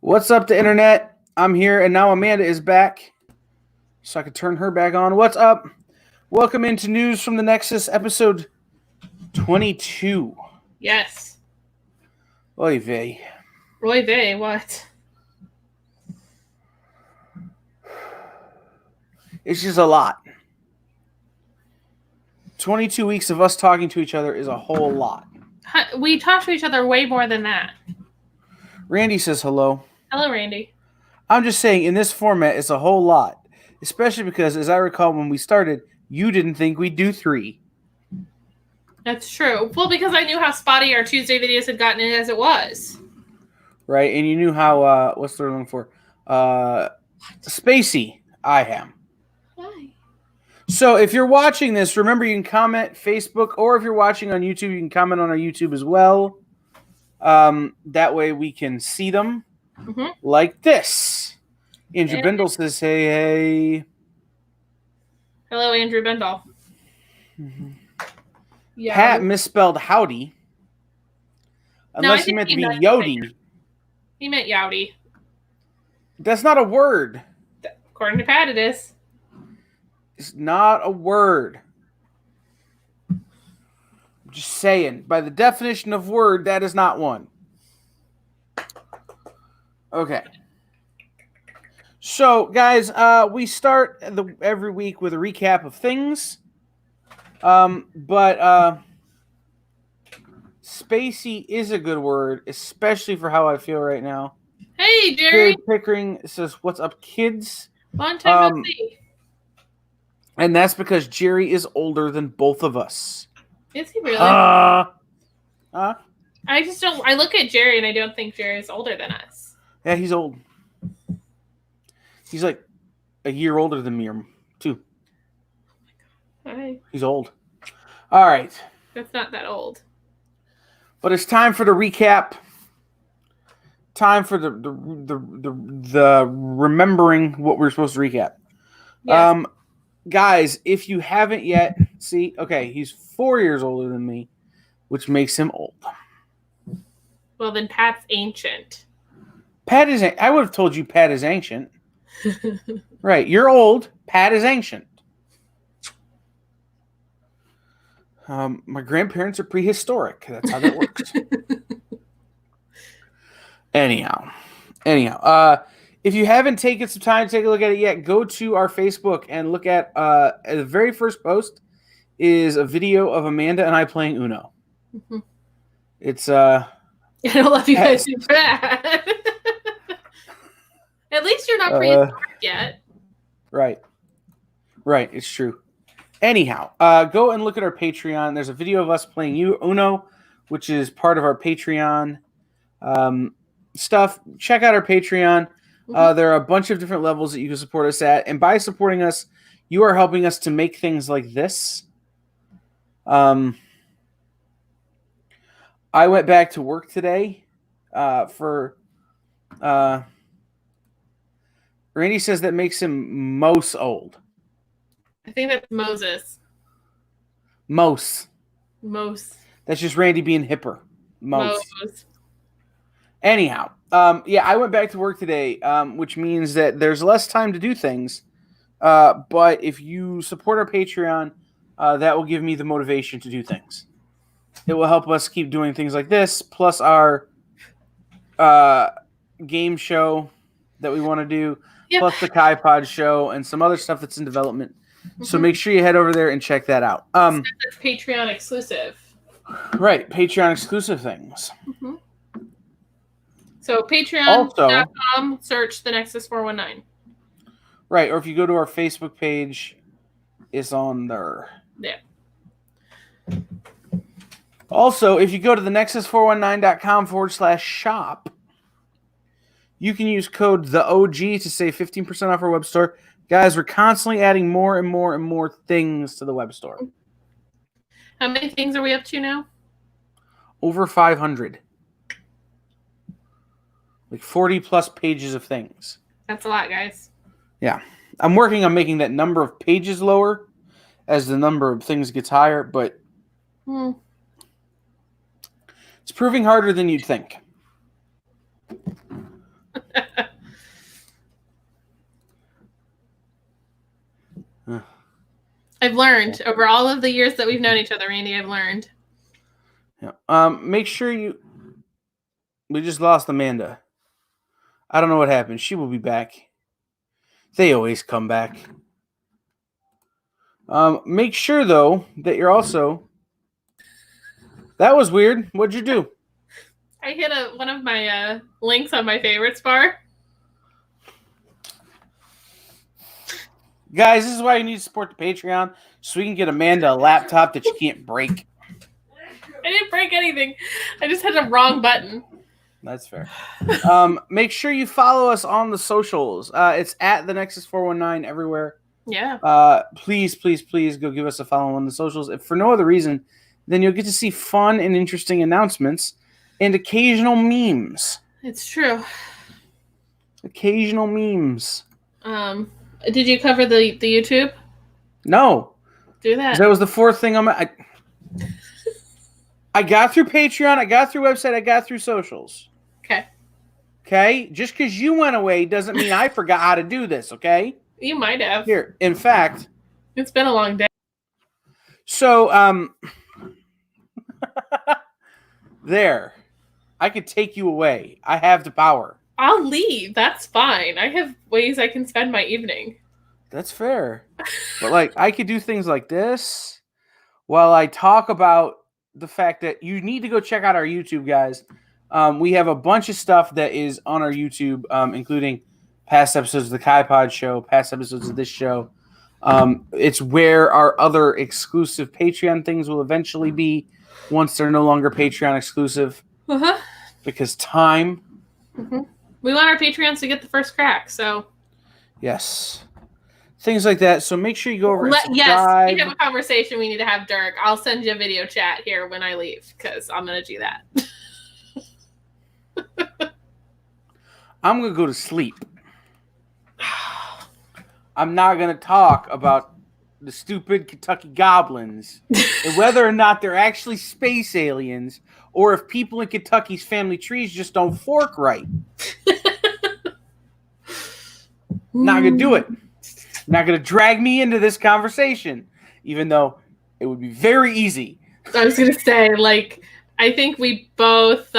What's up, the internet? I'm here, and now Amanda is back, so I can turn her back on. What's up? Welcome into News from the Nexus, episode 22. Yes. Oy vey. Roy Vey, what? It's just a lot. 22 weeks of us talking to each other is a whole lot. We talk to each other way more than that. Randy says hello. Hello, Randy. I'm just saying, in this format, it's a whole lot. Especially because, as I recall when we started, you didn't think we'd do 3. That's true. Well, because I knew how spotty our Tuesday videos had gotten as it was. Right? And you knew how, what's the word I'm looking for? Spacey I am. Why? So if you're watching this, remember you can comment Facebook, or if you're watching on YouTube, you can comment on our YouTube as well. That way we can see them like this. Andrew Bendel says, hey. Hello, Andrew Bendel. Yeah. Pat misspelled howdy. Unless he meant to be Yodi. He meant Yowdy. That's not a word. According to Pat, it is. It's not a word. I'm just saying, by the definition of word, that is not one. Okay. So, guys, we start every week with a recap of things. But spacey is a good word, especially for how I feel right now. Hey, Jerry. Pickering says, "What's up, kids?" Long time no see. And that's because Jerry is older than both of us. Is he really? I just don't. I look at Jerry and I don't think Jerry is older than us. Yeah, he's old. He's like a year older than me, or 2. Hi. He's old. All right. That's not that old. But it's time for the recap. Time for the remembering what we're supposed to recap. Yes. Guys, if you haven't yet, okay, he's 4 years older than me, which makes him old. Well, then Pat's ancient. Pat is. I would have told you Pat is ancient. Right, you're old. Pat is ancient. My grandparents are prehistoric. That's how that works. Anyhow, if you haven't taken some time to take a look at it yet, go to our Facebook and look at the very first post is a video of Amanda and I playing Uno. Mm-hmm. It's I don't love you guys do that. At least you're not prehistoric yet. Right. It's true. Anyhow, go and look at our Patreon. There's a video of us playing Uno, which is part of our Patreon stuff. Check out our Patreon. There are a bunch of different levels that you can support us at. And by supporting us, you are helping us to make things like this. I went back to work today for... Randy says that makes him most old. I think that's Moses. Mose. That's just Randy being hipper. Mose. Anyhow, I went back to work today, which means that there's less time to do things. But if you support our Patreon, that will give me the motivation to do things. It will help us keep doing things like this, plus our game show that we want to do, plus the Kai Pod show, and some other stuff that's in development. So make sure you head over there and check that out. That's Patreon exclusive. Right, Patreon exclusive things. Mm-hmm. So patreon.com, search the Nexus 419. Right, or if you go to our Facebook page, it's on there. Yeah. Also, if you go to the nexus419.com/shop, you can use code THEOG to save 15% off our web store. Guys, we're constantly adding more and more and more things to the web store. How many things are we up to now? Over 500. Like 40 plus pages of things. That's a lot, guys. Yeah. I'm working on making that number of pages lower as the number of things gets higher, but it's proving harder than you'd think. I've learned over all of the years that we've known each other, Randy. I've learned. Yeah. Make sure you. We just lost Amanda. I don't know what happened. She will be back. They always come back. Make sure though that you're also. That was weird. What'd you do? I hit one of my links on my favorites bar. Guys, this is why you need to support the Patreon so we can get Amanda a laptop that she can't break. I didn't break anything. I just had a wrong button. That's fair. Make sure you follow us on the socials. It's at the Nexus 419 everywhere. Yeah. Please go give us a follow on the socials. If for no other reason, then you'll get to see fun and interesting announcements and occasional memes. It's true. Occasional memes. Did you cover the YouTube? No. Do that. That was the fourth thing I got through Patreon, I got through website, I got through socials. Okay. Okay? Just because you went away doesn't mean I forgot how to do this, okay? You might have. Here, in fact. It's been a long day. So, there. I could take you away. I have the power. I'll leave. That's fine. I have ways I can spend my evening. That's fair. But, like, I could do things like this while I talk about the fact that you need to go check out our YouTube, guys. We have a bunch of stuff that is on our YouTube, including past episodes of the Kai Pod show, past episodes of this show. It's where our other exclusive Patreon things will eventually be once they're no longer Patreon exclusive. Uh-huh. Because time. Mm-hmm. We want our Patreons to get the first crack, so. Yes. Things like that. So make sure you go over and subscribe. Yes, we have a conversation we need to have, Dirk. I'll send you a video chat here when I leave, because I'm going to do that. I'm going to go to sleep. I'm not going to talk about the stupid Kentucky goblins and whether or not they're actually space aliens or if people in Kentucky's family trees just don't fork right. Not going to do it. Not going to drag me into this conversation, even though it would be very easy. I was going to say, like, I think we both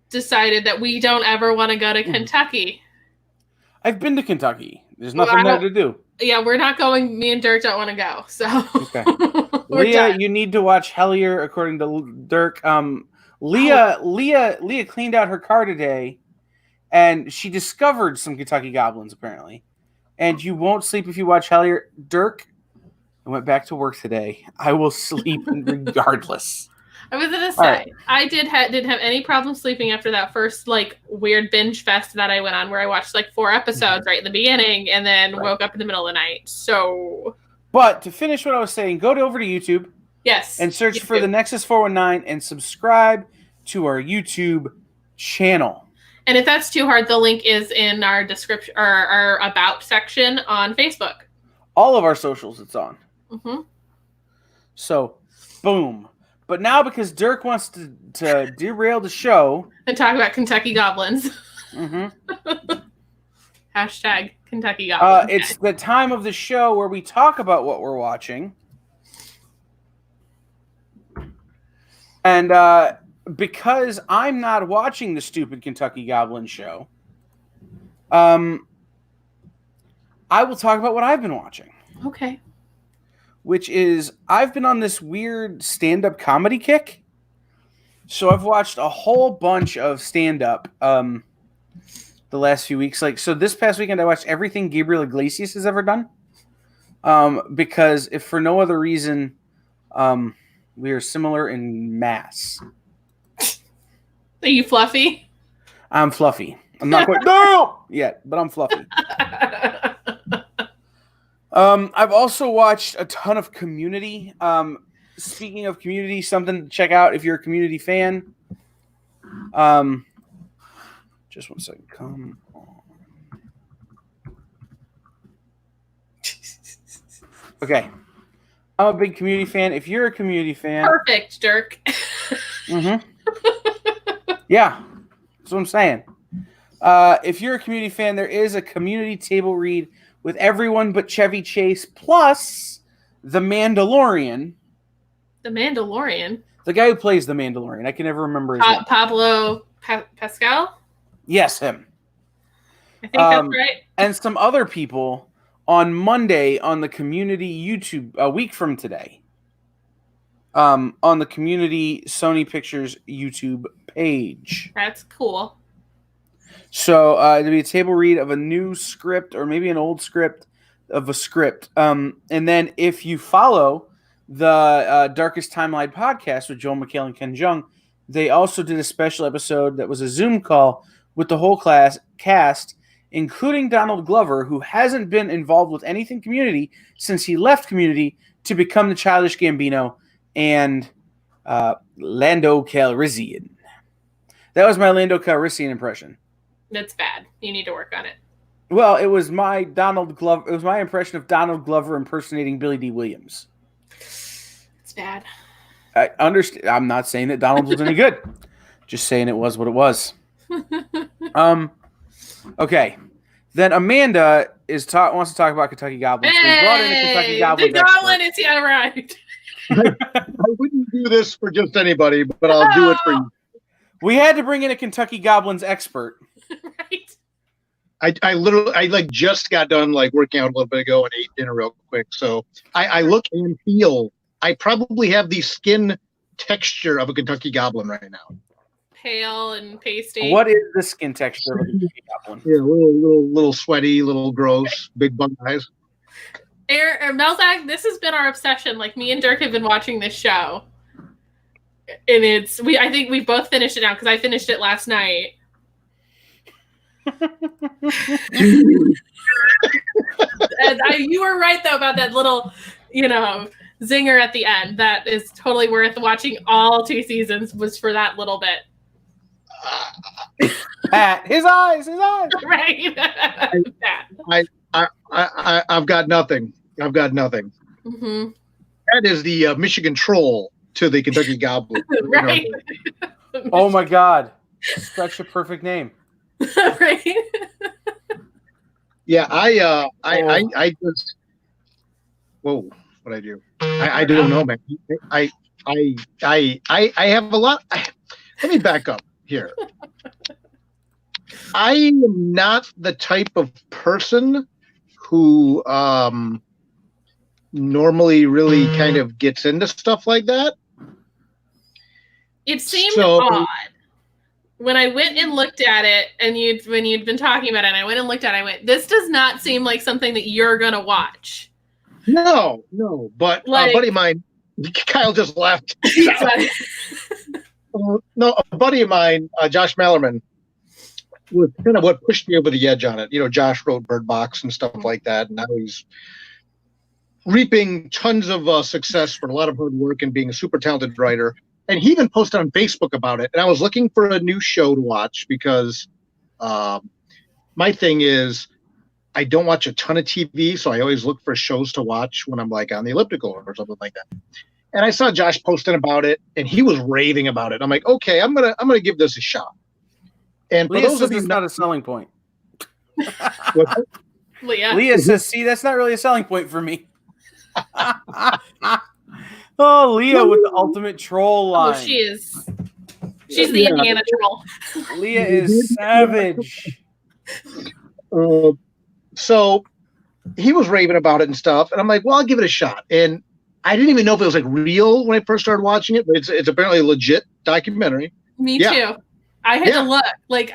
decided that we don't ever want to go to Kentucky. I've been to Kentucky. There's nothing there to do. Yeah, we're not going. Me and Dirk don't want to go. So, okay. Leah, you need to watch Hellier, according to Dirk. Leah cleaned out her car today, and she discovered some Kentucky goblins, apparently. And you won't sleep if you watch Hellier. Dirk, I went back to work today. I will sleep regardless. I was gonna say, right. I didn't have any problem sleeping after that first like weird binge fest that I went on, where I watched like 4 episodes right in the beginning, and then woke up in the middle of the night. So, but to finish what I was saying, go over to YouTube, yes, and search for the Nexus 419 and subscribe to our YouTube channel. And if that's too hard, the link is in our description or our about section on Facebook. All of our socials, it's on. Mm-hmm. So, boom. But now, because Dirk wants to derail the show and talk about Kentucky goblins, hashtag Kentucky goblins. It's the time of the show where we talk about what we're watching, and because I'm not watching the stupid Kentucky Goblin show, I will talk about what I've been watching. Okay. Which is, I've been on this weird stand-up comedy kick. So I've watched a whole bunch of stand-up the last few weeks. Like, so this past weekend, I watched everything Gabriel Iglesias has ever done. Because if for no other reason, we are similar in mass. Are you fluffy? I'm fluffy. I'm not quite yet, but I'm fluffy. I've also watched a ton of Community. Speaking of Community, something to check out if you're a Community fan. Just one second. Come on. Okay. I'm a big Community fan. If you're a Community fan... Perfect, Dirk. Mm-hmm. Yeah. That's what I'm saying. If you're a community fan, there is a community table read with everyone but Chevy Chase plus the Mandalorian. The Mandalorian? The guy who plays the Mandalorian. I can never remember his name. Pablo Pascal? Yes, him. I think that's right. And some other people on Monday on the community YouTube, a week from today, on the community Sony Pictures YouTube page. That's cool. So there'll be a table read of a new script or maybe an old script of a script. And then if you follow the Darkest Timeline podcast with Joel McHale and Ken Jeong, they also did a special episode that was a Zoom call with the whole cast, including Donald Glover, who hasn't been involved with anything Community since he left Community to become the Childish Gambino, and Lando Calrissian. That was my Lando Calrissian impression. That's bad. You need to work on it. Well, it was my Donald Glover. It was my impression of Donald Glover impersonating Billy D. Williams. It's bad. I understand. I'm not saying that Donald was any good. Just saying it was what it was. Okay. Then Amanda wants to talk about Kentucky Goblins. Hey, we brought in a Kentucky Goblins the Goblin is here, right? I wouldn't do this for just anybody, but I'll do it for you. We had to bring in a Kentucky Goblins expert. Right. I just got done working out a little bit ago and ate dinner real quick. So I look and feel I probably have the skin texture of a Kentucky Goblin right now. Pale and pasty. What is the skin texture of a Kentucky Goblin? Yeah, a little sweaty, little gross, big bug eyes. Melzak, this has been our obsession. Me and Dirk have been watching this show. And I think we both finished it now because I finished it last night. You were right though about that little, zinger at the end. That is totally worth watching all 2 seasons. Was for that little bit. Pat, his eyes. Right. I've got nothing. Mm-hmm. That is the Michigan Troll to the Kentucky Goblin. Right. Oh my God, such a perfect name. Right. Yeah, I just. Whoa, what I do? I don't know, man. I have a lot. Let me back up here. I am not the type of person who normally really kind of gets into stuff like that. It seemed odd. When I went and looked at it, and when you'd been talking about it, and I went and looked at it, I went, this does not seem like something that you're going to watch. No. But a buddy of mine, Kyle just left. No, a buddy of mine, Josh Mallerman, was kind of what pushed me over the edge on it. Josh wrote Bird Box and stuff like that, and now he's reaping tons of success for a lot of hard work and being a super talented writer. And he even posted on Facebook about it. And I was looking for a new show to watch because my thing is I don't watch a ton of TV, so I always look for shows to watch when I'm on the elliptical or something like that. And I saw Josh posting about it, and he was raving about it. I'm like, okay, I'm gonna give this a shot. And for Leah those says of you it's not a selling point. Leah says, see, that's not really a selling point for me. Oh, Leah with the ultimate troll line. Oh, she is. She's the Indiana troll. Leah is savage. So he was raving about it and stuff, and I'm like, well, I'll give it a shot. And I didn't even know if it was real when I first started watching it, but it's apparently a legit documentary. Me too. I had to look.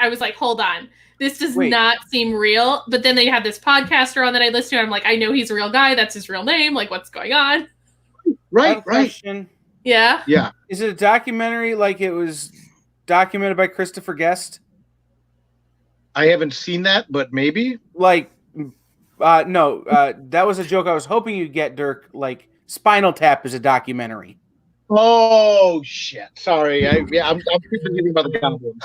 I was like, hold on. This does not seem real. But then they had this podcaster on that I listened to. And I'm like, I know he's a real guy. That's his real name. What's going on? Right. Question. Yeah. Yeah. Is it a documentary like it was documented by Christopher Guest? I haven't seen that, but maybe. No. That was a joke I was hoping you'd get, Dirk. Spinal Tap is a documentary. Oh shit! Sorry, I'm forgetting about the Goblins.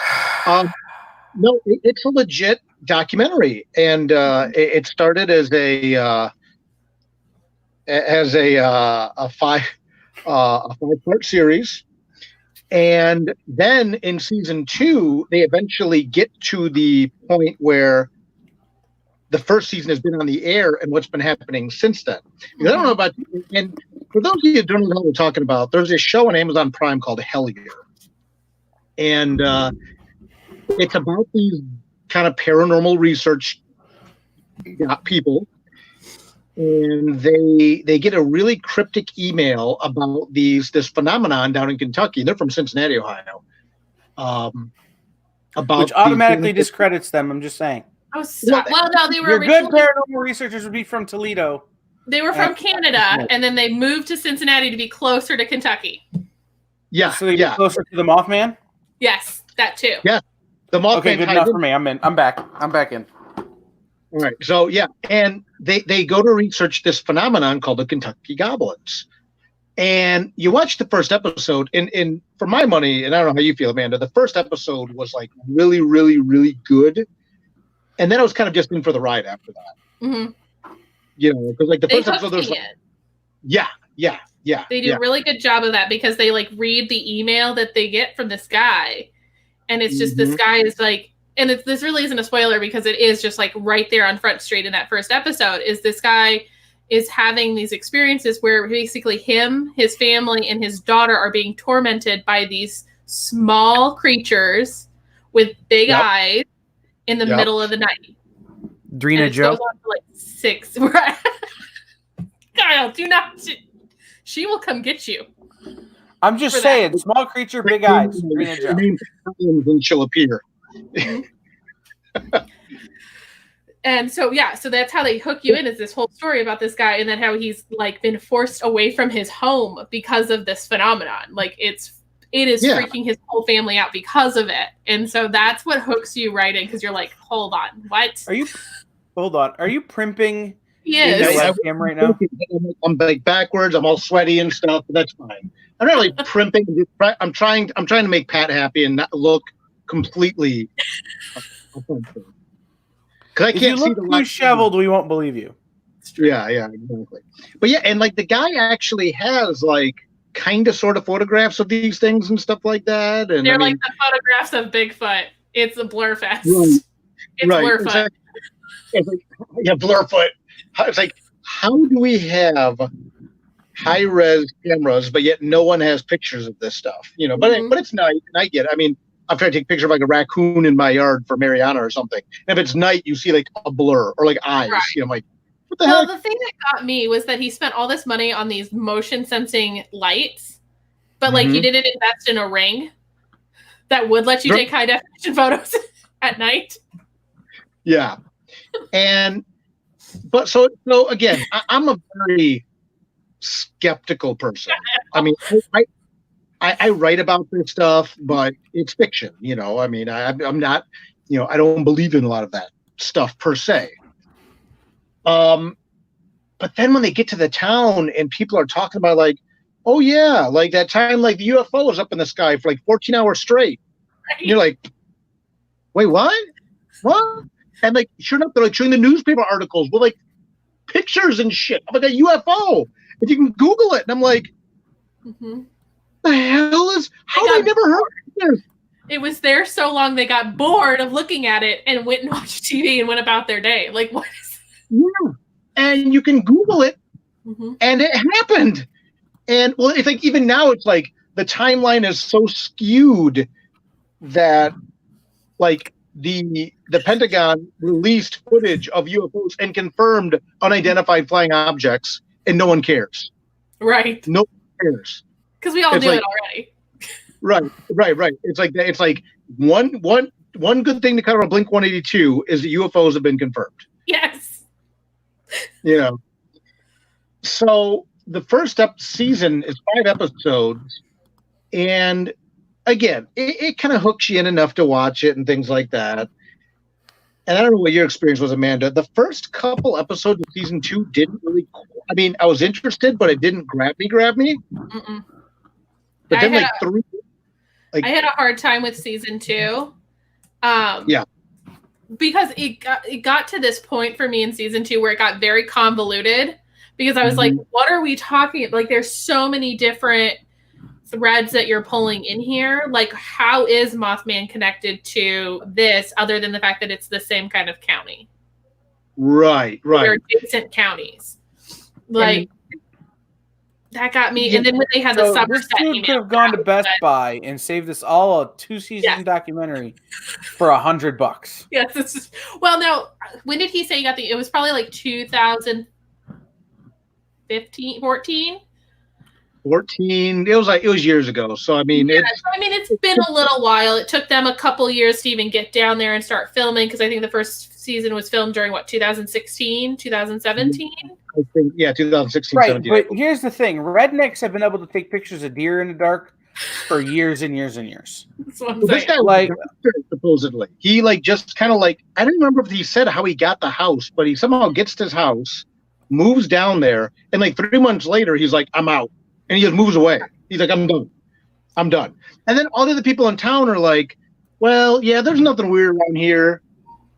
No, it's a legit documentary, and it started as a 5-part series, And then in season 2, they eventually get to the point where the first season has been on the air and what's been happening since then. Because I don't know about, and for those of you who don't know what we're talking about, there's a show on Amazon Prime called Hellier. And it's about these kind of paranormal research people. And they get a really cryptic email about this phenomenon down in Kentucky. They're from Cincinnati, Ohio. About which automatically discredits them. I'm just saying. Oh, stop. Well, no, they were Your good paranormal researchers would be from Toledo. They were from Canada, and then they moved to Cincinnati to be closer to Kentucky. Yeah, so they're closer to the Mothman. Yes, that too. Yeah, the Mothman. Okay, good enough for me. I'm in. I'm back. I'm back in. All right. So yeah, and they go to research this phenomenon called the Kentucky Goblins. And you watch the first episode, and for my money, and I don't know how you feel, Amanda, the first episode was like really, really, really good. And then I was kind of just in for the ride after that. Mm-hmm. You know, because like the first episode, there's like, yeah. They do a really good job of that because they like read the email that they get from this guy, and it's just this guy is like, and this really isn't a spoiler because it is just like right there on Front Street in that first episode. Is this guy is having these experiences where basically him, his family, and his daughter are being tormented by these small creatures with big eyes in the middle of the night. Drina Joe. Goes on for like 6. Right? Kyle, do not. She will come get you. I'm just saying, small creature, big eyes. Drina Joe. And she'll appear. And so so that's how they hook you in, is this whole story about this guy and then how he's like been forced away from his home because of this phenomenon. Like it is freaking his whole family out because of it. And so that's what hooks you right in, because you're like, hold on, what? Hold on. Are you primping in the webcam right now? I'm like backwards, I'm all sweaty and stuff, but that's fine. I'm not really primping. I'm trying to make Pat happy and not look completely because I can't see the light. Disheveled, we won't believe you. Yeah, exactly. But yeah, and like the guy actually has like kind of sort of photographs of these things and stuff like that. And they're like the photographs of Bigfoot. It's a blur fest. Right. It's Blurfoot. Exactly. It's like, Blurfoot. It's like, how do we have high res cameras, but yet no one has pictures of this stuff? You know, but it's night, and I get it. I mean, I'm trying to take a picture of like a raccoon in my yard for Mariana or something. And if it's night, you see like a blur or like eyes. Right. You know, I'm like, what the heck? The thing that got me was that he spent all this money on these motion sensing lights, but like he didn't invest in a ring that would let you take high definition photos at night. Yeah. But so again, I'm a very skeptical person. I mean, I write about this stuff, but it's fiction, you know. I mean, I'm not, you know, I don't believe in a lot of that stuff per se. But then when they get to the town and people are talking about like, oh yeah, like that time like the UFO was up in the sky for like 14 hours straight. Right. And you're like, wait, what? What? And like, sure enough, they're like showing the newspaper articles with like pictures and shit of like a UFO, and you can Google it. And I'm like, the hell is? How have I never heard of this? It was there so long they got bored of looking at it and went and watched TV and went about their day. Like, what is? Yeah, and you can Google it, and it happened. And well, it's like even now, it's like the timeline is so skewed that like. The Pentagon released footage of UFOs and confirmed unidentified flying objects, and no one cares. Right. No one cares. Because we all knew it already. Right. It's like one good thing to cover on Blink 182 is that UFOs have been confirmed. Yes. You know. So the first season is 5 episodes, and again, it kind of hooks you in enough to watch it and things like that. And I don't know what your experience was, Amanda. The first couple episodes of season 2 didn't really. I mean, I was interested, but it didn't grab me. Mm-mm. But then, like 3. I had a hard time with season 2. Yeah. Because it got to this point for me in season 2 where it got very convoluted. Because I was like, what are we talking? Like, there's so many different threads that you're pulling in here. Like, how is Mothman connected to this other than the fact that it's the same kind of county? Right. They're adjacent counties. Like, that got me. And then when they had the Somerset this dude email, could have gone to Best Buy and saved us all a 2-season documentary for $100. Yes. Well, now, when did he say he got it was probably like 2015, 14? 14. It was years ago. So I mean, it's been a little while. It took them a couple years to even get down there and start filming, because I think the first season was filmed during 2016, 2017. I think 2016, right, 17. But here's the thing: rednecks have been able to take pictures of deer in the dark for years and years and years. That's what I'm Well, this saying. guy, supposedly, he just kind of I don't remember if he said how he got the house, but he somehow gets this house, moves down there, and 3 months later, he's like, "I'm out," and he just moves away. He's like, "I'm done. And then all the other people in town are like, "Well, yeah, there's nothing weird around here,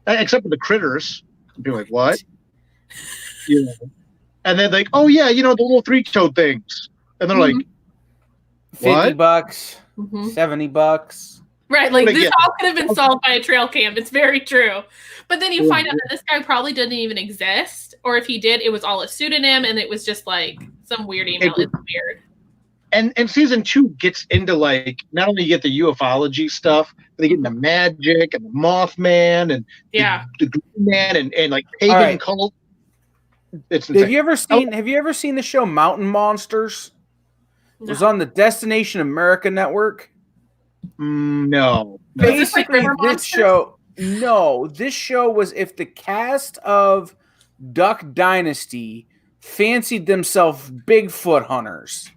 except for the critters." And people are like, "What?" And then "Oh yeah, the little 3-toed things," and they're like, $50, Mm-hmm. $70. Right, this all could have been solved by a trail cam. It's very true. But then you find out that this guy probably didn't even exist, or if he did, it was all a pseudonym, and it was just some weird email. It's weird. And season 2 gets into not only you get the ufology stuff, but they get into magic and the Mothman and the Green Man and pagan cult. It's insane. Have you ever seen the show Mountain Monsters? It was on the Destination America network. No. Basically, this show was if the cast of Duck Dynasty fancied themselves Bigfoot hunters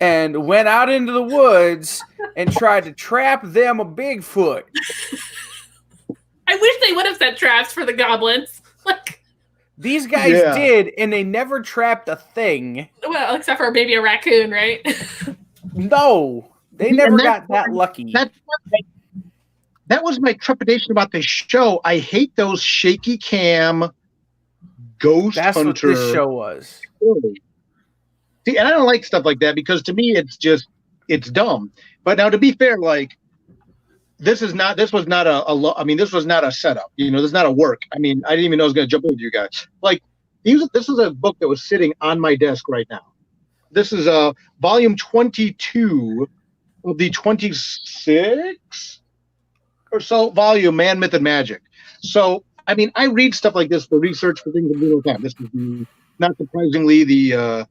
and went out into the woods and tried to trap them a Bigfoot. I wish they would have set traps for the goblins. These guys did, and they never trapped a thing. Well, except for maybe a raccoon, right? No, they never got that lucky. That was my trepidation about this show. I hate those shaky cam ghost That's hunter. What this show was. See, and I don't like stuff like that because to me it's dumb. But now, to be fair, this was not a setup. This is not a work. I mean, I didn't even know I was going to jump in with you guys. This is a book that was sitting on my desk right now. This is volume 22 of the 26 or so volume, Man, Myth, and Magic. So, I mean, I read stuff like this for research for things all the time. This is not surprisingly the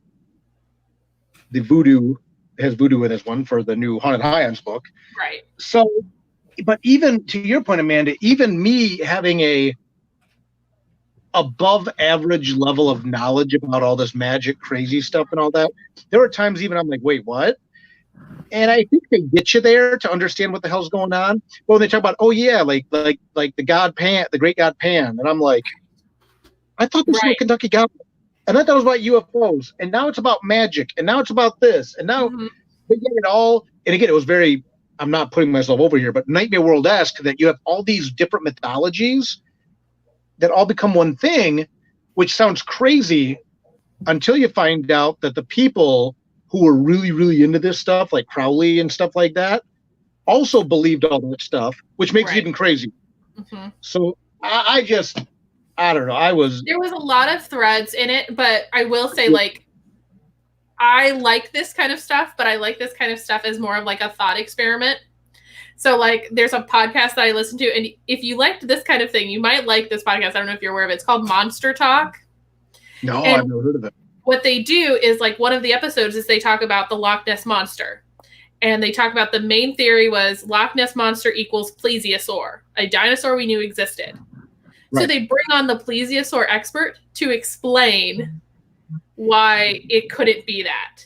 voodoo. It has voodoo in this one for the new Haunted Highlands book. Right. So, but even to your point, Amanda, even me having a above average level of knowledge about all this magic, crazy stuff and all that, there are times even I'm like, wait, what? And I think they get you there to understand what the hell's going on. Well, when they talk about, the god Pan, the great god Pan, and I'm like, I thought this was a Kentucky goblin. And I thought it was about UFOs, and now it's about magic, and now it's about this, and now they get it all. And again, it was very, I'm not putting myself over here, but Nightmare World-esque, that you have all these different mythologies that all become one thing, which sounds crazy until you find out that the people who were really, really into this stuff, like Crowley and stuff like that, also believed all that stuff, which makes it even crazy. Mm-hmm. So I don't know. There was a lot of threads in it, but I will say, I like this kind of stuff, but I like this kind of stuff as more of a thought experiment. So there's a podcast that I listen to, and if you liked this kind of thing, you might like this podcast. I don't know if you're aware of it. It's called Monster Talk. No, I've never heard of it. What they do is one of the episodes is they talk about the Loch Ness Monster. And they talk about the main theory was Loch Ness Monster equals plesiosaur, a dinosaur we knew existed. Right. So they bring on the plesiosaur expert to explain why it couldn't be that.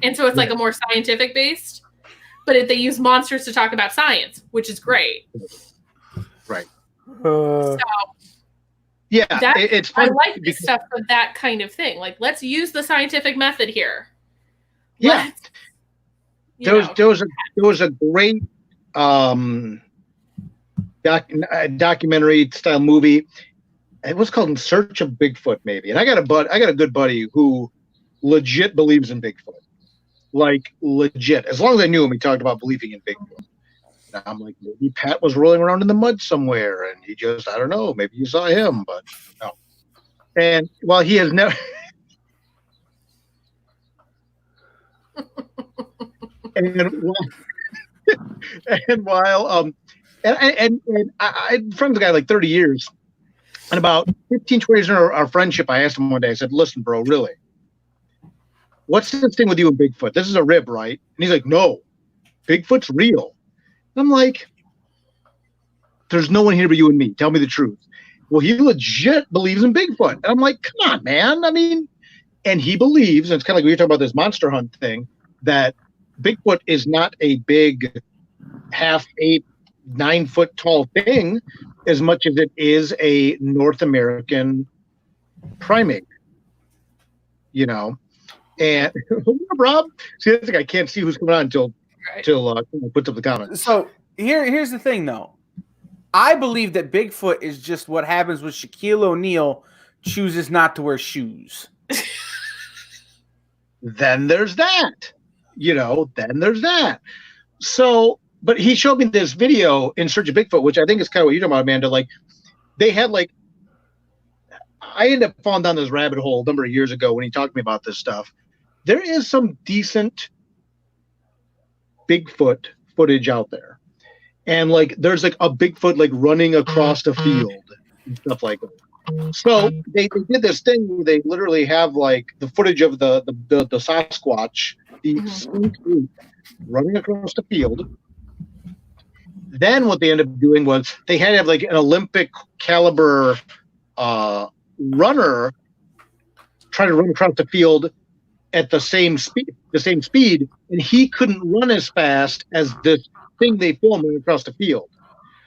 And so it's a more scientific based, but they use monsters to talk about science, which is great. Right. So yeah, it's fun. I like this stuff for that kind of thing. Let's use the scientific method here. Yeah. There was a great documentary style movie. It was called In Search of Bigfoot, maybe. And I got a good buddy who legit believes in Bigfoot. like legit. As long as I knew him, he talked about believing in Bigfoot. And I'm like, maybe Pat was rolling around in the mud somewhere, and he just, I don't know, maybe you saw him, but no. And while he has never, and while I've friends with the guy like 30 years, and about 15, 20 years in our friendship, I asked him one day, I said, listen, bro, really, what's this thing with you and Bigfoot? This is a rib, right? And he's like, no, Bigfoot's real. And I'm like, there's no one here but you and me. Tell me the truth. Well, he legit believes in Bigfoot. And I'm like, come on, man. I mean, and he believes, and it's kind of like we were talking about this monster hunt thing, that Bigfoot is not a big half ape, 9 foot tall thing as much as it is a North American primate, you know. And Rob, see, I think I can't see who's coming on until puts up the comments. So here's the thing, though. I believe that Bigfoot is just what happens when Shaquille O'Neal chooses not to wear shoes. Then there's that, you know. Then there's that. So, but he showed me this video in Search of Bigfoot, which I think is kind of what you're talking about, Amanda. Like, they had like, I ended up falling down this rabbit hole a number of years ago when he talked to me about this stuff. There is some decent Bigfoot footage out there. And like there's like a Bigfoot like running across the field and stuff like that. So they did this thing where they literally have like the footage of the Sasquatch, the skunk ape, running across the field. Then what they ended up doing was they had to have like an Olympic caliber runner try to run across the field at the same speed, and he couldn't run as fast as this thing they filmed across the field.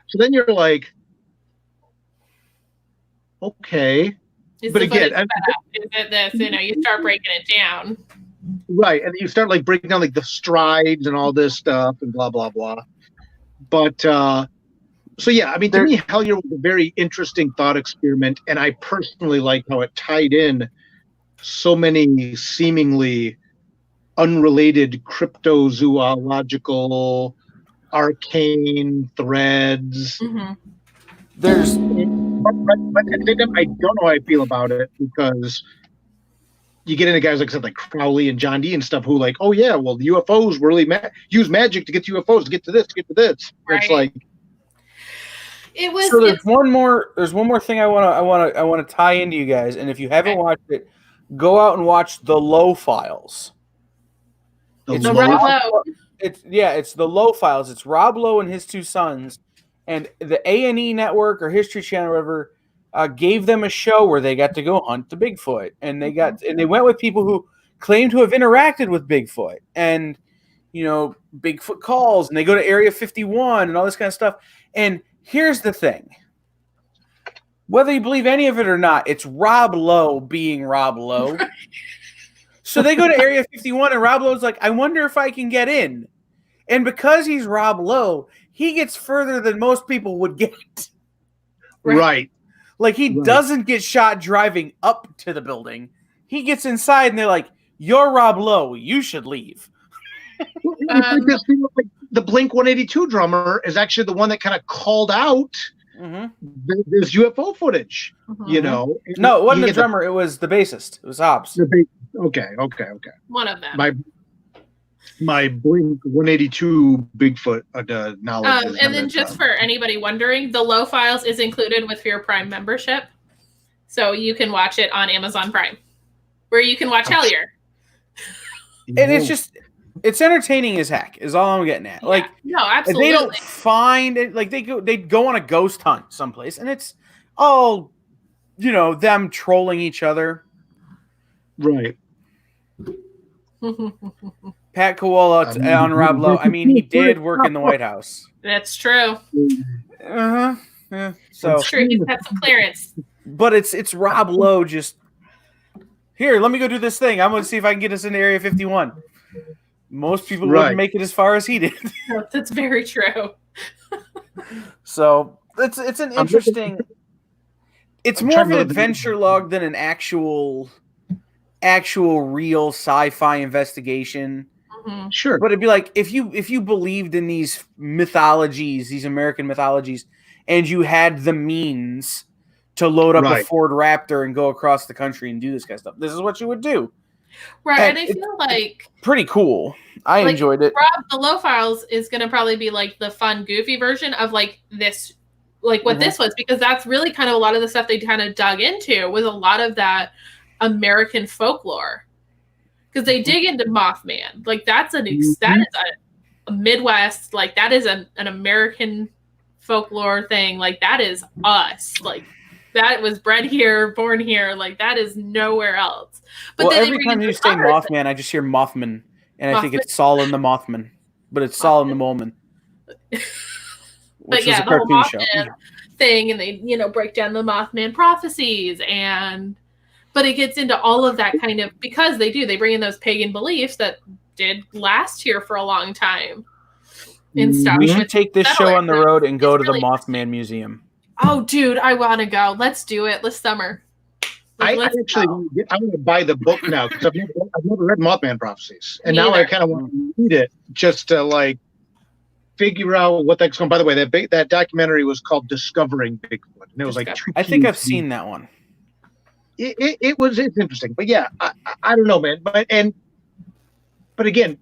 So then you're like, okay, but again, is it this? You know, you start breaking it down, right? And you start like breaking down like the strides and all this stuff and blah blah blah. But so yeah, I mean, to me, Hellier was a very interesting thought experiment, and I personally like how it tied in so many seemingly unrelated cryptozoological arcane threads. Mm-hmm. But I don't know how I feel about it, because you get into guys like said like Crowley and John Dee and stuff who like, oh yeah, well the UFOs really use magic to get to UFOs to get to this, to get to this. Right. It's like it was. So there's one more thing I want to tie into you guys, and if you haven't watched it, go out and watch The Low Files. It's the Low Files. It's Rob Lowe and his two sons, and the A&E network or History Channel, or whatever, gave them a show where they got to go hunt the Bigfoot, and they went with people who claimed to have interacted with Bigfoot, and you know, Bigfoot calls, and they go to Area 51 and all this kind of stuff. And here's the thing: whether you believe any of it or not, it's Rob Lowe being Rob Lowe. So they go to Area 51, and Rob Lowe's like, I wonder if I can get in. And because he's Rob Lowe, he gets further than most people would get. Right. Like, he doesn't get shot driving up to the building. He gets inside, and they're like, you're Rob Lowe. You should leave. The Blink-182 drummer is actually the one that kind of called out this UFO footage, you know. No, it wasn't the drummer. It was the bassist. It was Hobbs. Okay. One of them. My Blink-182 Bigfoot knowledge. And then just for anybody wondering, the Low Files is included with your Prime membership. So you can watch it on Amazon Prime, where you can watch Hellier. And it's entertaining as heck, is all I'm getting at. Yeah, like, no, absolutely. They don't find it, like, they go on a ghost hunt someplace, and it's all, you know, them trolling each other. Right. Pat Koala on Rob Lowe. I mean, he did work in the White House. That's true. Yeah. So it's true. He's had some clearance. But it's Rob Lowe just, here, let me go do this thing. I'm going to see if I can get us into Area 51. Most people wouldn't make it as far as he did. That's very true. So it's an interesting. It's more of an adventure log than an actual real sci-fi investigation. Sure. But it'd be like if you believed in these mythologies, these American mythologies, and you had the means to load up a Ford Raptor and go across the country and do this kind of stuff. This is what you would do. Right, and I feel like pretty cool. I enjoyed it. Rob, the Low Files is going to probably be like the fun, goofy version of like this, like what this was, because that's really kind of a lot of the stuff they kind of dug into was a lot of that American folklore. Because they dig into Mothman, like that is a Midwest, like that is an American folklore thing, like that is us, like that was bred here, born here, like that is nowhere else. But then every time you say Mothman, I just hear Mothman, and I think it's Saul and the Mothman, but it's Saul and the Mothman, which is a cartoon show thing, and they break down the Mothman prophecies But it gets into all of that kind of, because they bring in those pagan beliefs that did last here for a long time and stuff. We should take this show on the road and go to the Mothman Museum. Oh, dude, I want to go. Let's do it this summer. I want to buy the book now because I've never read Mothman Prophecies, and now I kind of want to read it just to like figure out what that's going. By the way, that documentary was called Discovering Bigfoot, and it was like I think I've seen that one. It's interesting, but yeah, I don't know, man. But again,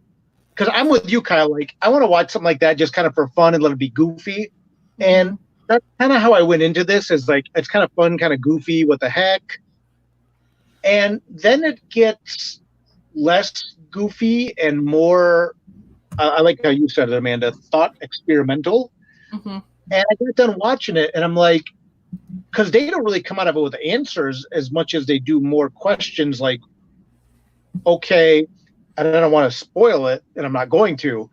because I'm with you, Kyle. Like I want to watch something like that just kind of for fun and let it be goofy, and that's kind of how I went into this. Is like it's kind of fun, kind of goofy. What the heck? And then it gets less goofy and more. I like how you said it, Amanda. Thought experimental. And I got done watching it, and I'm like, because they don't really come out of it with answers as much as they do more questions. Like, okay, and I don't want to spoil it, and I'm not going to.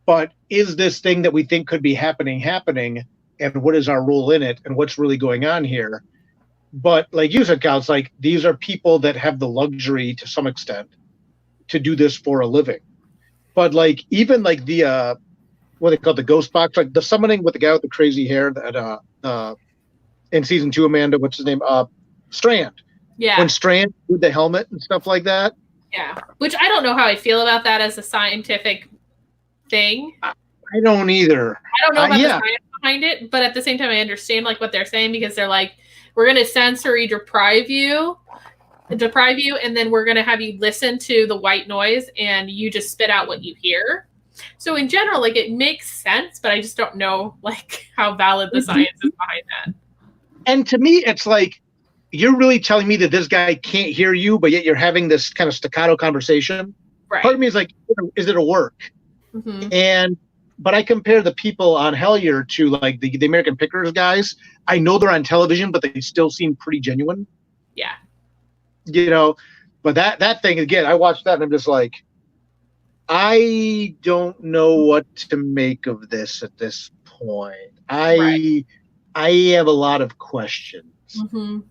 But is this thing that we think could be happening, and what is our role in it, and what's really going on here? But like you said, Cal, it's like these are people that have the luxury to some extent to do this for a living. But like even like the what they call the ghost box, like the summoning with the guy with the crazy hair that in season 2, Amanda, what's his name? Strand. Yeah. When Strand did the helmet and stuff like that. Yeah. Which I don't know how I feel about that as a scientific thing. I don't either. I don't know about the science behind it, but at the same time I understand like what they're saying, because they're like, we're going to sensory deprive you, and then we're going to have you listen to the white noise and you just spit out what you hear. So in general, like it makes sense, but I just don't know like how valid the science is behind that. And to me, it's like, you're really telling me that this guy can't hear you, but yet you're having this kind of staccato conversation. Right. Part of me is like, is it a work? But I compare the people on Hellier to like the American Pickers guys. I know they're on television, but they still seem pretty genuine. Yeah. But that thing, again, I watched that and I'm just like, I don't know what to make of this at this point. I have a lot of questions. And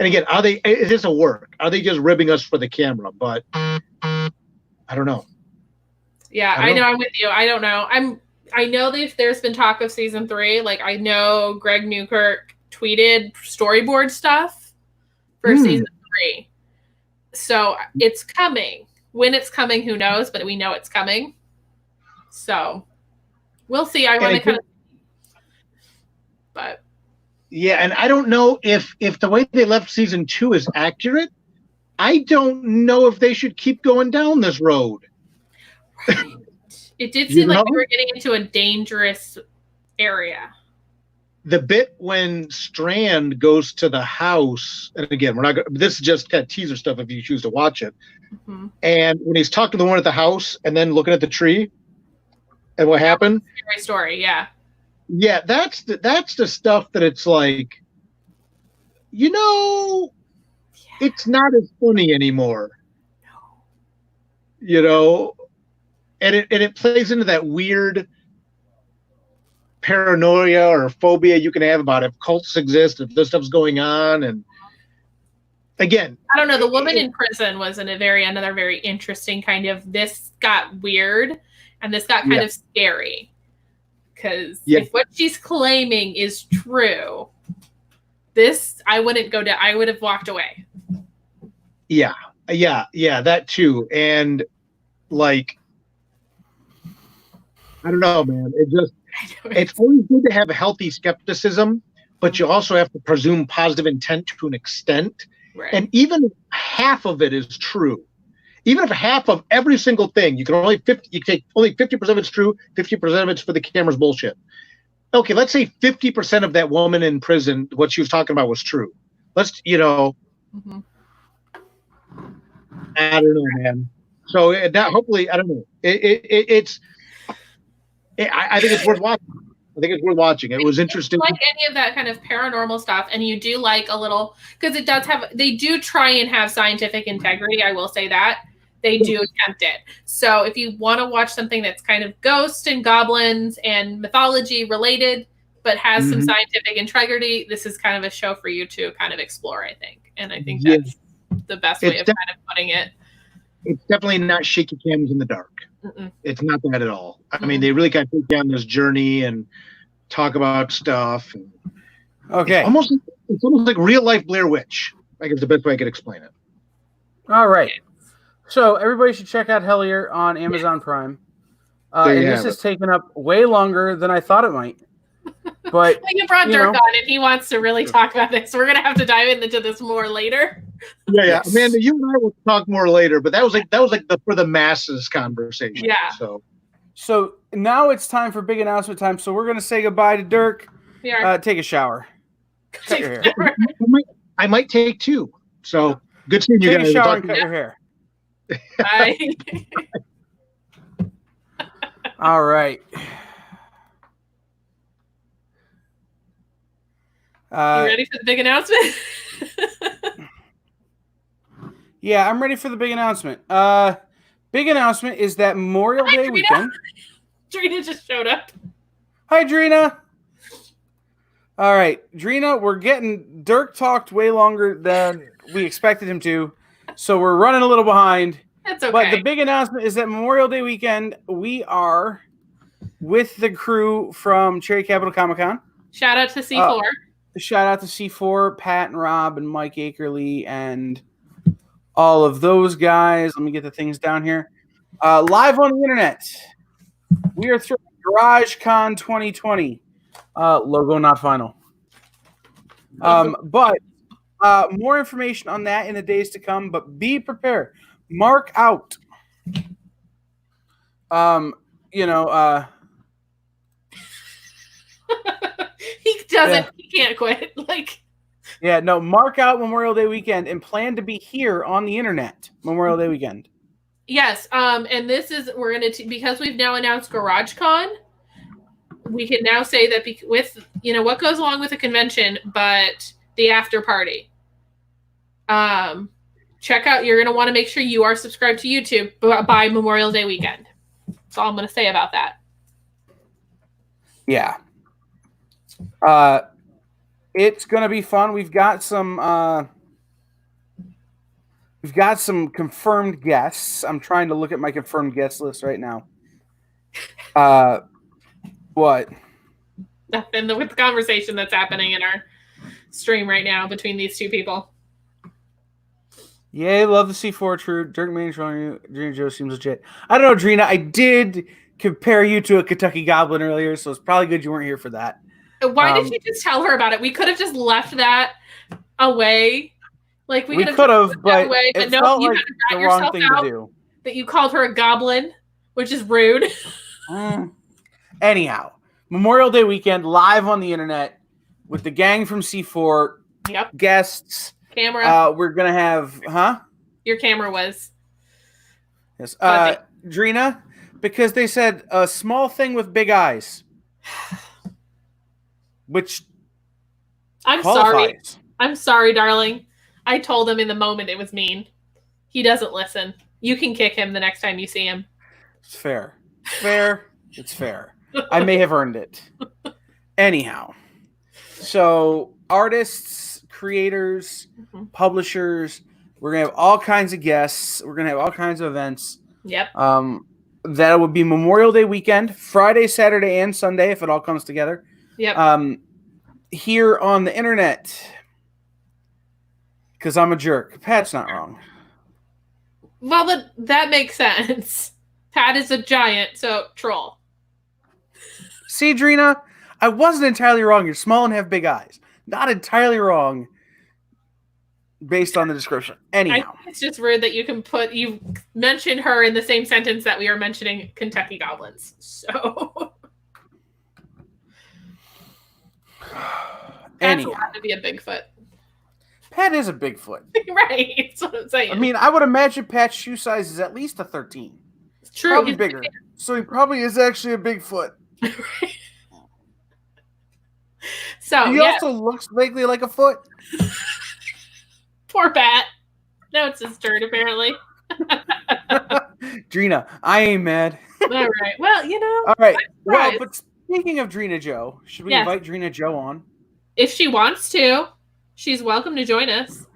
again, is this a work? Are they just ribbing us for the camera? But I don't know. Yeah, I know. I'm with you. I don't know. I know there's been talk of season 3. Like I know Greg Newkirk tweeted storyboard stuff for season 3. So it's coming. When it's coming, who knows? But we know it's coming. So we'll see. I want to kind of. But yeah, and I don't know if the way they left season 2 is accurate. I don't know if they should keep going down this road. Right. It did seem like we were getting into a dangerous area. The bit when Strand goes to the house, and again, we're not. This is just kind of teaser stuff if you choose to watch it. And when he's talking to the one at the house, and then looking at the tree, and what happened? Scary story, yeah. Yeah, that's the stuff that it's like, it's not as funny anymore. No. And it plays into that weird paranoia or phobia you can have about if cults exist, if this stuff's going on. And again, I don't know. The woman in prison was another very interesting kind of. This got weird, and this got kind of scary, because if what she's claiming is true, I wouldn't go down. I would have walked away. Yeah, that too, and. like, I don't know, man. It's always good to have a healthy skepticism, but you also have to presume positive intent to an extent. Right. And even if half of it is true, even if half of every single thing, you take only 50% of it's true, 50% of it's for the camera's bullshit. Okay, let's say 50% of that woman in prison, what she was talking about was true. Let's, Mm-hmm. I don't know, man. So that hopefully, I don't know. I think it's worth watching. I think it's worth watching. It was interesting. If you like any of that kind of paranormal stuff, and you do like a little, because they do try and have scientific integrity. I will say that they do attempt it. So if you want to watch something that's kind of ghosts and goblins and mythology related, but has some scientific integrity, this is kind of a show for you to kind of explore, I think. And I think that's the best way of kind of putting it. It's definitely not shaky cams in the dark. Mm-mm. It's not that at all. I mean, they really kind of take down this journey and talk about stuff. And okay. It's almost like real life Blair Witch. I guess the best way I could explain it. All right. So everybody should check out Hellier on Amazon Prime. And this has taken up way longer than I thought it might. But you brought Dirk on, and he wants to really talk about this. We're gonna have to dive into this more later. Yeah. Yes. Amanda, you and I will talk more later. But that was like the for the masses conversation. Yeah. So now it's time for big announcement time. So we're gonna say goodbye to Dirk. Yeah. Take a shower. Cut your hair. I might take two. So good seeing you guys. Take a shower and cut your hair. Bye. All right. You ready for the big announcement? Yeah, I'm ready for the big announcement. Big announcement is that Memorial Day weekend. Drina just showed up. Hi, Drina. All right, Drina, we're getting Dirk talked way longer than we expected him to, so we're running a little behind. That's okay. But the big announcement is that Memorial Day weekend, we are with the crew from Cherry Capital Comic Con. Shout out to C4. Shout out to C4, Pat and Rob and Mike Akerley and all of those guys. Let me get the things down here. Live on the internet, we are throwing GarageCon 2020. Logo not final. But more information on that in the days to come. But be prepared. Mark out. He doesn't. Yeah. He can't quit. Mark out Memorial Day weekend and plan to be here on the internet Memorial Day weekend. Yes. And this is because we've now announced GarageCon. We can now say that with what goes along with a convention, but the after party. Check out. You're going to want to make sure you are subscribed to YouTube by Memorial Day weekend. That's all I'm going to say about that. Yeah. It's going to be fun. We've got some confirmed guests. I'm trying to look at my confirmed guest list right now. What? Nothing. With the conversation that's happening in our stream right now between these two people. Yay, love the C4 True. Dirk Manning, Drina Joe seems legit. I don't know, Drina. I did compare you to a Kentucky Goblin earlier, so it's probably good you weren't here for that. Why did you just tell her about it? We could have just left that away. We could have, but away, it felt like the wrong thing to do. That you called her a goblin, which is rude. Anyhow, Memorial Day weekend live on the internet with the gang from C4. Yep. Guests. Camera. We're gonna have, Your camera was. Yes. Drina, because they said a small thing with big eyes. Which I'm qualifies. sorry. I'm sorry, darling. I told him in the moment it was mean. He doesn't listen. You can kick him the next time you see him. It's fair. It's fair. I may have earned it. Anyhow. So artists, creators, publishers, we're going to have all kinds of guests. We're going to have all kinds of events. Yep. That would be Memorial Day weekend, Friday, Saturday, and Sunday, if it all comes together. Yep. Here on the internet, because I'm a jerk. Pat's not wrong. Well, that makes sense. Pat is a giant, so troll. See, Drina, I wasn't entirely wrong. You're small and have big eyes. Not entirely wrong based on the description. Anyhow. I think it's just rude that you mention her in the same sentence that we are mentioning Kentucky Goblins. So Pat's allowed to be a Bigfoot. Pat is a Bigfoot. Right. That's what I'm saying. I mean, I would imagine Pat's shoe size is at least a 13. It's true. Probably bigger. So he probably is actually a Bigfoot. Right. So he also looks vaguely like a foot. Poor Pat. No, it's his turn, apparently. Drina, I ain't mad. All right. Well, All right. Well, but speaking of Drina Joe, should we invite Drina Joe on? If she wants to, she's welcome to join us.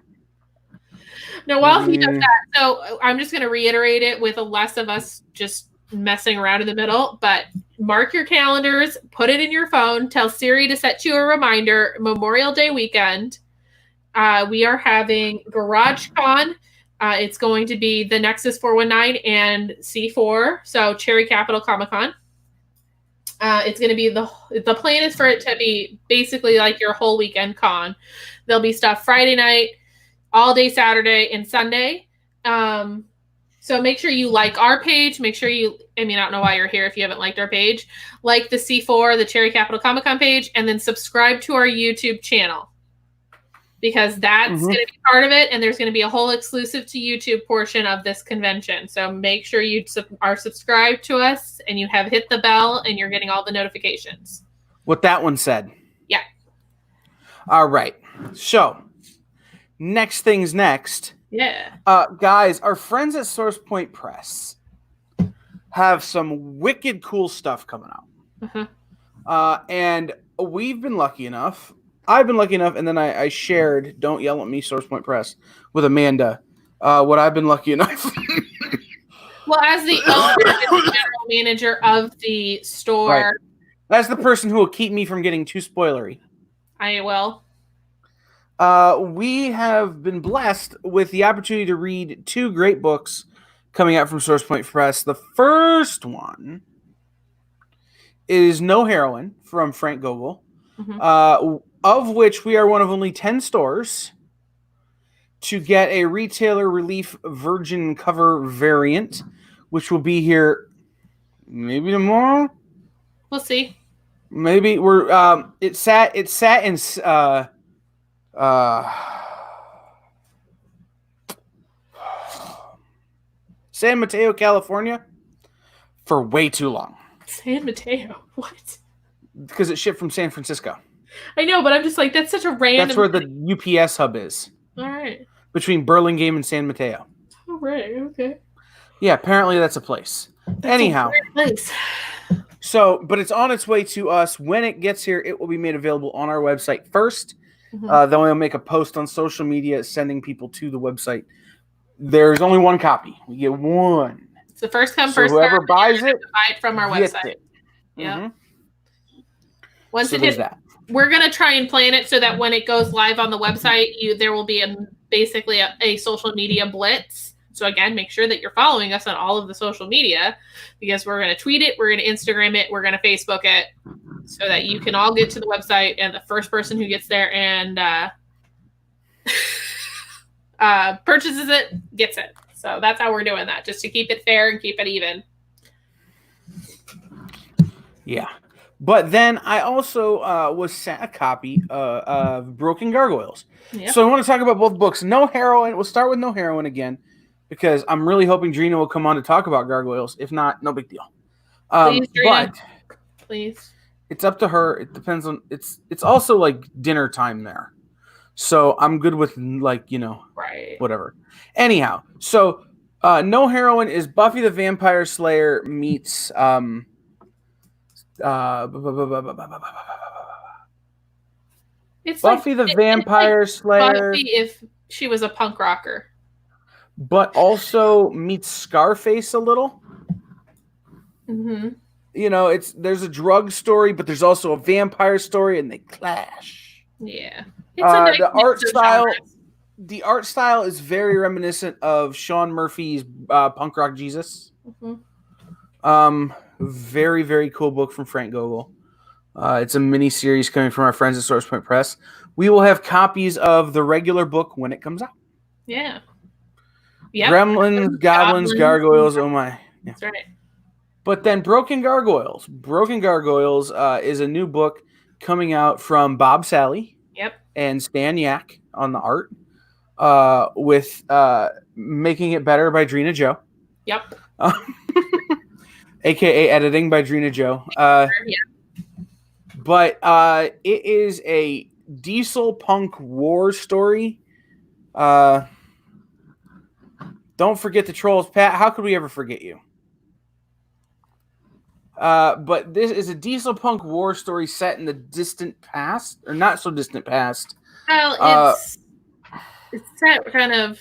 Now, while he does that, so I'm just going to reiterate it with less of us just messing around in the middle, but mark your calendars, put it in your phone, tell Siri to set you a reminder, Memorial Day weekend. We are having GarageCon. It's going to be the Nexus 419 and C4, so Cherry Capital Comic Con. It's going to be the plan is for it to be basically like your whole weekend con. There'll be stuff Friday night, all day Saturday, and Sunday. So make sure you like our page. Make sure I don't know why you're here if you haven't liked our page. Like the C4, the Cherry Capital Comic Con page, and then subscribe to our YouTube channel. Because that's going to be part of it, and there's going to be a whole exclusive to YouTube portion of this convention. So make sure you are subscribed to us, and you have hit the bell, and you're getting all the notifications. What that one said. Yeah. All right. So, next things next. Yeah. Guys, our friends at Source Point Press have some wicked cool stuff coming out. And we've been lucky enough. I've been lucky enough, and then I shared, don't yell at me, Source Point Press, with Amanda, what I've been lucky enough. Well, as the owner and general manager of the store. Right. That's the person who will keep me from getting too spoilery. I will. We have been blessed with the opportunity to read 2 great books coming out from Source Point Press. The first one is No Heroine from Frank Gogol. Of which we are one of only 10 stores to get a retailer relief virgin cover variant, which will be here maybe tomorrow. We'll see. Maybe we're it sat in San Mateo, California for way too long. San Mateo? What? Because it shipped from San Francisco. I know, but I'm just like, that's such a random. That's where the UPS hub is. All right. Between Burlingame and San Mateo. All right. Okay. Yeah, apparently that's a place. Anyhow. A place. So, but it's on its way to us. When it gets here, it will be made available on our website first. Then we'll make a post on social media sending people to the website. There's only one copy. We get one. It's the first come, so first whoever serve, buys it, buy it from our website. Yeah. Once so it hits, that. We're gonna try and plan it so that when it goes live on the website, there will be basically a social media blitz. So again, make sure that you're following us on all of the social media because we're gonna tweet it, we're gonna Instagram it, we're gonna Facebook it, so that you can all get to the website and the first person who gets there and purchases it gets it. So that's how we're doing that, just to keep it fair and keep it even. Yeah. But then I also was sent a copy of Broken Gargoyles. Yep. So I want to talk about both books. No Heroine. We'll start with No Heroine again because I'm really hoping Drina will come on to talk about Gargoyles. If not, no big deal. Please, Drina. But please. It's up to her. It depends on it's also like dinner time there. So I'm good with right. Whatever. Anyhow, so No Heroine is Buffy the Vampire Slayer meets it's Buffy like, the Vampire like Slayer. Buffy if she was a punk rocker. But also meets Scarface a little. There's a drug story, but there's also a vampire story, and they clash. Yeah. It's a nice the art style. genres. The art style is very reminiscent of Sean Murphy's Punk Rock Jesus. Very, very cool book from Frank Gogol. It's a mini series coming from our friends at Source Point Press. We will have copies of the regular book when it comes out. Yeah. Yep. Gremlins, Goblins, Gargoyles. Oh my! Yeah. That's right. But then Broken Gargoyles. Broken Gargoyles is a new book coming out from Bob Sally. Yep. And Stan Yak on the art, with Making It Better by Drina Joe. Yep. AKA editing by Drina Joe. Yeah. But it is a diesel punk war story. Don't forget the trolls, Pat. How could we ever forget you? But this is a diesel punk war story set in the distant past, or not so distant past. Well, it's set kind of.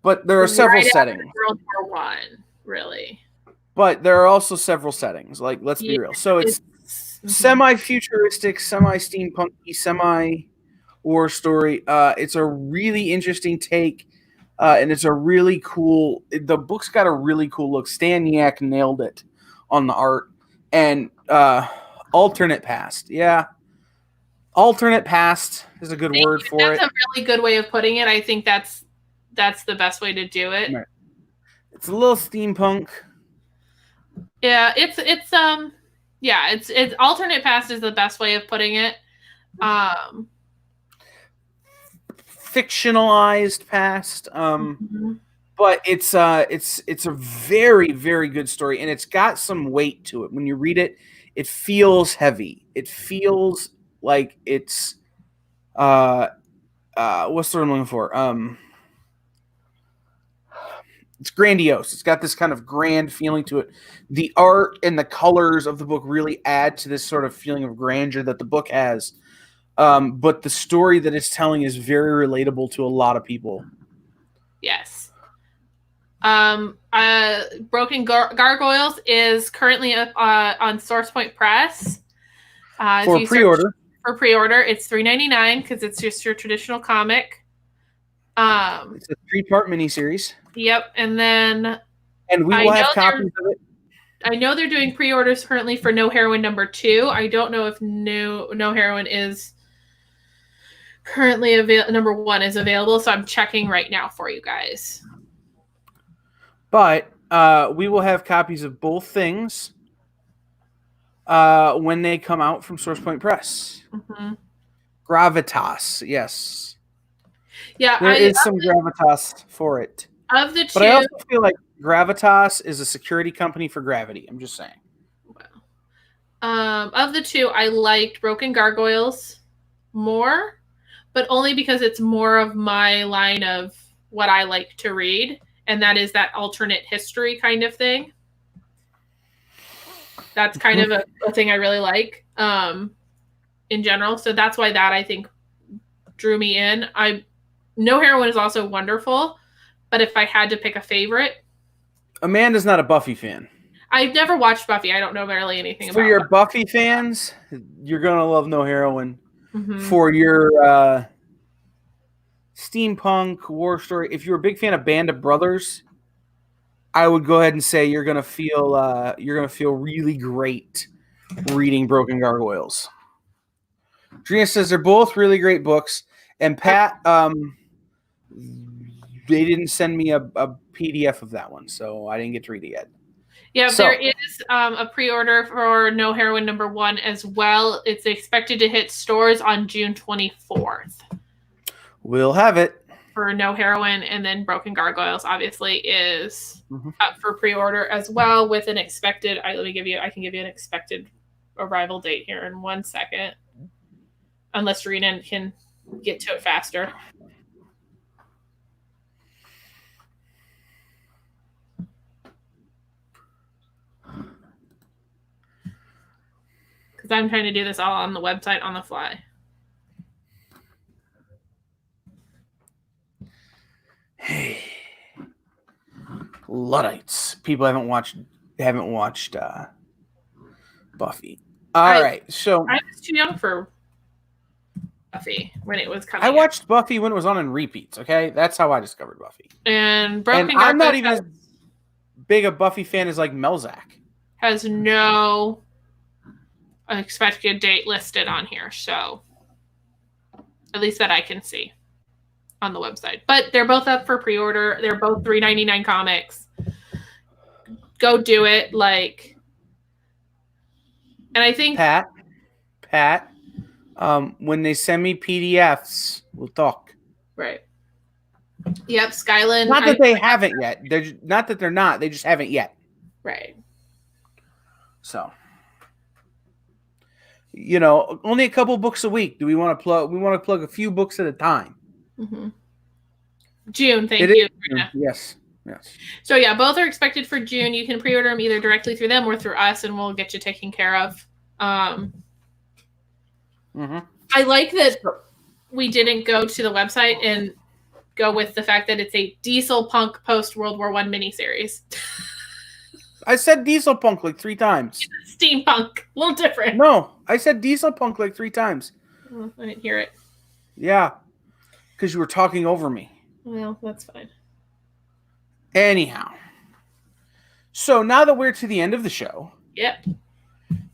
But there are several right settings. After World War One, really. But there are also several settings. Like, let's be real. So it's semi-futuristic, semi-steampunky, semi-war story. It's a really interesting take, and it's a really cool. The book's got a really cool look. Stan Yak nailed it on the art. And alternate past, yeah. Alternate past is a good word for it. That's a really good way of putting it. I think that's the best way to do it. Right. It's a little steampunk. Yeah, it's alternate past is the best way of putting it. Fictionalized past. But it's a very, very good story, and it's got some weight to it. When you read it, it feels heavy. It feels like it's what's the word I'm looking for? It's grandiose. It's got this kind of grand feeling to it. The art and the colors of the book really add to this sort of feeling of grandeur that the book has. But the story that it's telling is very relatable to a lot of people. Yes. Broken Gargoyles is currently up on Source Point Press. For pre-order. For pre-order, it's $3.99 because it's just your traditional comic. It's a 3-part miniseries. Yep, and we will have copies of it. I know they're doing pre-orders currently for No Heroine number 2. I don't know if No Heroine is currently number 1 is available, so I'm checking right now for you guys. But we will have copies of both things when they come out from Source Point Press. Mm-hmm. Gravitas, yes. Yeah, there is some gravitas for it. Of the two, but I also feel like Gravitas is a security company for Gravity. I'm just saying. Of the two, I liked Broken Gargoyles more, but only because it's more of my line of what I like to read, and that is that alternate history kind of thing. That's kind of a thing I really like in general. So that's why that I think drew me in. No Heroine is also wonderful, but if I had to pick a favorite, Amanda's not a Buffy fan. I've never watched Buffy. I don't know barely anything about it. For your Buffy fans, you're gonna love No Heroine. Mm-hmm. For your steampunk war story, if you're a big fan of Band of Brothers, I would go ahead and say you're gonna feel really great reading Broken Gargoyles. Drina says they're both really great books, and Pat, they didn't send me a PDF of that one, so I didn't get to read it yet. Yeah, there is a pre-order for No Heroine number 1 as well. It's expected to hit stores on June 24th. We'll have it. For No Heroine, and then Broken Gargoyles obviously is up for pre-order as well with an expected, I can give you an expected arrival date here in 1 second. Unless Rena can get to it faster. Because I'm trying to do this all on the website on the fly. Hey, Luddites. People haven't watched Buffy. All right, so I was too young for Buffy when it was coming. I watched Buffy when it was on in repeats. Okay, that's how I discovered Buffy. And Broken I'm not even as big a Buffy fan as like Melzak. has no expected date listed on here, so at least that I can see on the website. But they're both up for pre-order. They're both $3.99 comics. Go do it, like. And I think Pat, when they send me PDFs, we'll talk. right. Yep, Skyland. Not that they haven't yet. Not that they're not. They just haven't yet. Right. So, you know, only a couple books a week. Do we want to plug? We want to plug a few books at a time. Mm-hmm. June, thank you. Yes. So yeah, both are expected for June. You can pre-order them either directly through them or through us, and we'll get you taken care of. I like that we didn't go to the website and go with the fact that it's a diesel punk post World War I miniseries. I said diesel punk like 3 times. Steampunk, a little different. No, I said diesel punk like 3 times. Oh, I didn't hear it. Yeah, because you were talking over me. Well, that's fine. Anyhow, so now that we're to the end of the show, yep,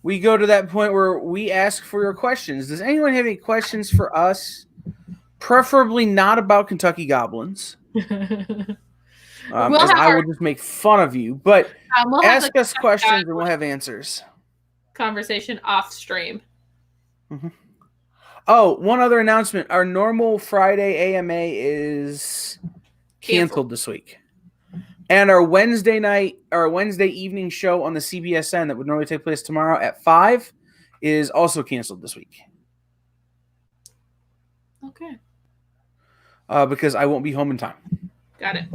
we go to that point where we ask for your questions. Does anyone have any questions for us? Preferably not about Kentucky Goblins. As I will just make fun of you, but we'll ask us questions and we'll have answers. Conversation off stream. Oh, one other announcement. Our normal Friday AMA is canceled this week. And our Wednesday evening show on the CBSN that would normally take place tomorrow at 5 is also canceled this week. Okay. Because I won't be home in time. Got it.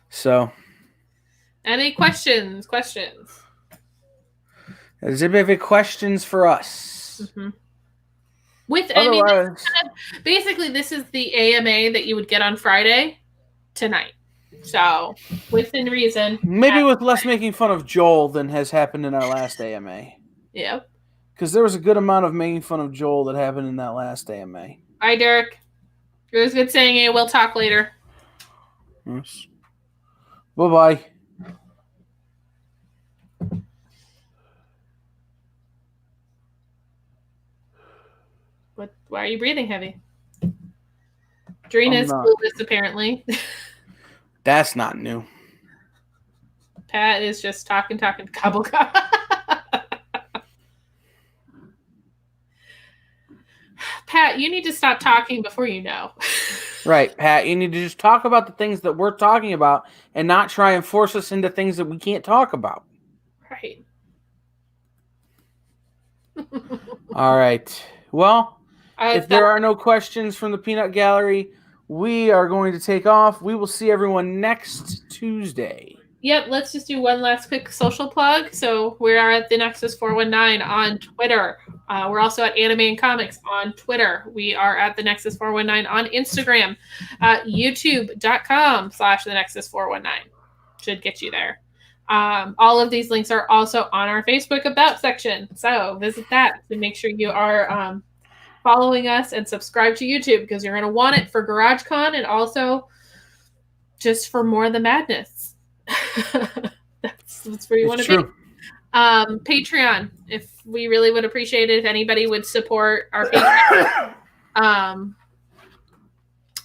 So. Any questions? Does anybody have any questions for us? Basically, this is the AMA that you would get on Friday tonight. So, within reason. Maybe with less making fun of Joel than has happened in our last AMA. Yep. Because there was a good amount of making fun of Joel that happened in that last AMA. Hi, Derek. It was good saying you. We'll talk later. Yes. Bye-bye. Why are you breathing heavy? Drina's clueless, apparently. That's not new. Pat is just talking, gobble. Pat, you need to stop talking before you know. Right, Pat, you need to just talk about the things that we're talking about and not try and force us into things that we can't talk about. Right. All right. Well, if there are no questions from the Peanut Gallery, we are going to take off. We will see everyone next Tuesday. Yep, let's just do one last quick social plug. So we are at the Nexus 419 on Twitter. We're also at Anime and Comics on Twitter. We are at the Nexus 419 on Instagram. YouTube.com/the Nexus 419 should get you there. All of these links are also on our Facebook About section. So visit that to make sure you are following us and subscribe to YouTube, because you're going to want it for GarageCon and also just for more of the madness. That's where you want to be. Patreon, if we really would appreciate it if anybody would support our Patreon.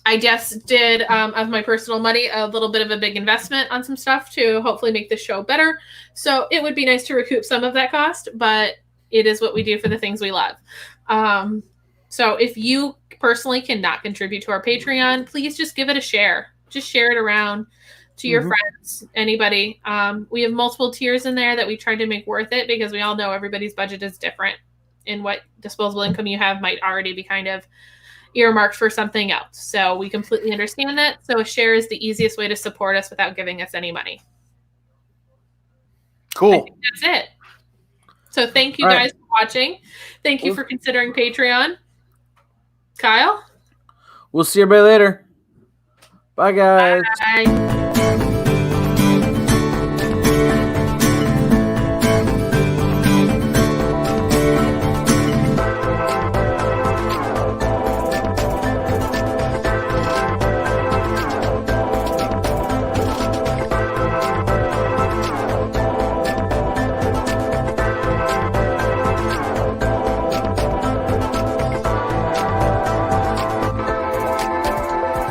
I just did of my personal money a little bit of a big investment on some stuff to hopefully make the show better. So it would be nice to recoup some of that cost, but it is what we do for the things we love. So if you personally cannot contribute to our Patreon, please just give it a share. Just share it around to your friends, anybody. We have multiple tiers in there that we tried to make worth it, because we all know everybody's budget is different, and what disposable income you have might already be kind of earmarked for something else. So we completely understand that. So a share is the easiest way to support us without giving us any money. Cool. I think that's it. So thank you guys for watching. Thank you for considering Patreon. Kyle? We'll see everybody later. Bye, guys. Bye.